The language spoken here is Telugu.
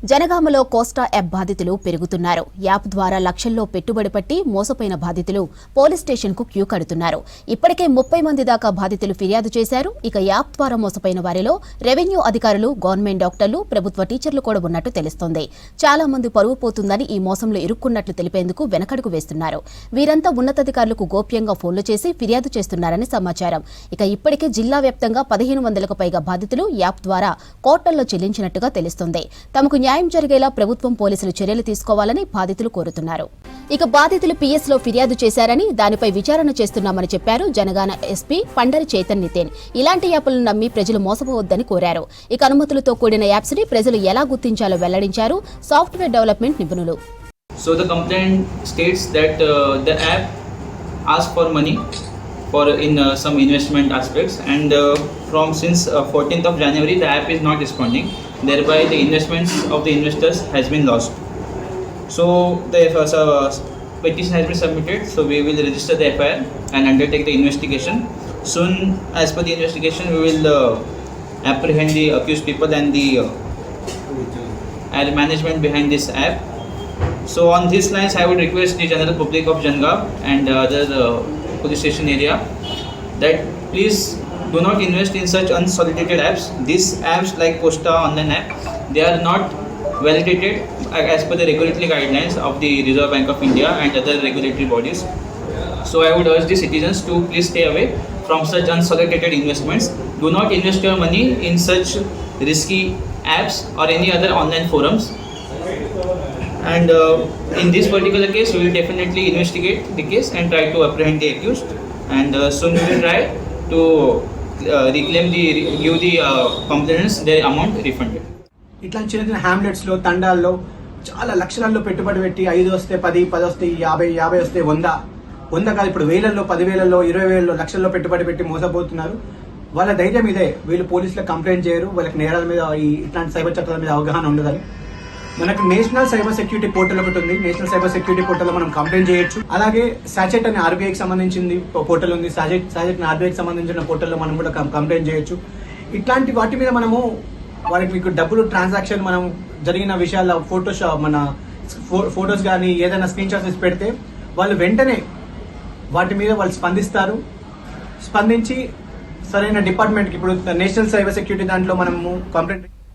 జనగామలో కోస్టా యాప్ బాధితులు పెరుగుతున్నారు. యాప్ ద్వారా లక్షల్లో పెట్టుబడి పట్టి మోసపోయిన బాధితులు పోలీస్ స్టేషన్ కు క్యూ కడుతున్నారు. ఇప్పటికే 30 మంది దాకా బాధితులు ఫిర్యాదు చేశారు. ఇక యాప్ ద్వారా మోసపోయిన వారిలో రెవెన్యూ అధికారులు, గవర్నమెంట్ డాక్టర్లు, ప్రభుత్వ టీచర్లు కూడా ఉన్నట్టు తెలుస్తోంది. చాలా మంది పరువు పోతుందని ఈ మోసంలో ఇరుక్కున్నట్లు తెలిపేందుకు వెనకడుగు వేస్తున్నారు. వీరంతా ఉన్నతాధికారులకు గోప్యంగా ఫోన్లు చేసి ఫిర్యాదు చేస్తున్నారని సమాచారం. ఇక ఇప్పటికే జిల్లా వ్యాప్తంగా 1500కు పైగా బాధితులు యాప్ ద్వారా కోర్టుల్లో చెల్లించినట్టుగా తెలుస్తోంది. తమకు న్యాయం జరిగేలా ప్రభుత్వం, పోలీసులు చర్యలు తీసుకోవాలని బాధితులు కోరుతున్నారు. ఇక బాధితులు పిఎస్ లో ఫిర్యాదు చేశారని, దానిపై విచారణ చేస్తున్నామని చెప్పారు జనగాన ఎస్పీ పండరి చైతన్ నితేన్. ఇలాంటి యాప్లను నమ్మి ప్రజలు మోసపోవద్దని కోరారు. ఇక అనుమతులతో కూడిన యాప్స్ ని ప్రజలు ఎలా గుర్తించాలో వెల్లడించారు సాఫ్ట్వేర్ డెవలప్మెంట్ నిపుణులు. So the complaint states that the app asks for money in some investment aspects, and since 14th of January the app is not responding, thereby the investments of the investors has been lost. So the petition has been submitted, so we will register the FIR and undertake the investigation. Soon, as per the investigation, we will apprehend the accused people and the management behind this app. So on these lines, I would request the general public of Jangaon and other police station area that please do not invest in such unsolicited apps. These apps like Costa online app, they are not validated as per the regulatory guidelines of the Reserve Bank of India and other regulatory bodies. So I would urge the citizens to please stay away from such unsolicited investments. Do not invest your money in such risky apps or any other online forums. And in this particular case, we will definitely investigate the case and try to apprehend the accused. And soon we will try to give the complainants their amount refunded. ఇట్లాంటి చిన్న చిన్న హ్యామ్లెట్స్లో, తండాల్లో చాలా లక్షలలో పెట్టుబడి పెట్టి 5 వస్తే 10, 10 వస్తే 50, 50 వస్తే 100 కాదు, ఇప్పుడు వేలల్లో, 10,000లో, 20,000లో, లక్షల్లో పెట్టుబడి పెట్టి మోసపోతున్నారు. వాళ్ళ ధైర్యం ఇదే, వీళ్ళు పోలీసులకు కంప్లైంట్ చేయరు, వాళ్ళకి నేరాల మీద, ఇట్లాంటి సైబర్ చట్టాల మీద అవగాహన ఉండదని. మనకు నేషనల్ సైబర్ సెక్యూరిటీ పోర్టల్ ఒకటి ఉంది. నేషనల్ సైబర్ సెక్యూరిటీ పోర్టల్లో మనం కంప్లైంట్ చేయొచ్చు. అలాగే సాచెట్ అనే ఆర్బీఐకి సంబంధించింది పోర్టల్ ఉంది. సాచెట్ ఆర్బీఐకి సంబంధించిన పోర్టల్లో మనం కూడా కంప్లైంట్ చేయొచ్చు. ఇట్లాంటి వాటి మీద మనము వాళ్ళకి మీకు డబ్బులు ట్రాన్సాక్షన్ మనం జరిగిన విషయాల ఫోటోస్ కానీ ఏదైనా స్క్రీన్ షాట్స్ పెడితే వాళ్ళు వెంటనే వాటి మీద వాళ్ళు స్పందించి సరైన డిపార్ట్మెంట్కి, ఇప్పుడు నేషనల్ సైబర్ సెక్యూరిటీ దాంట్లో మనము కంప్లైంట్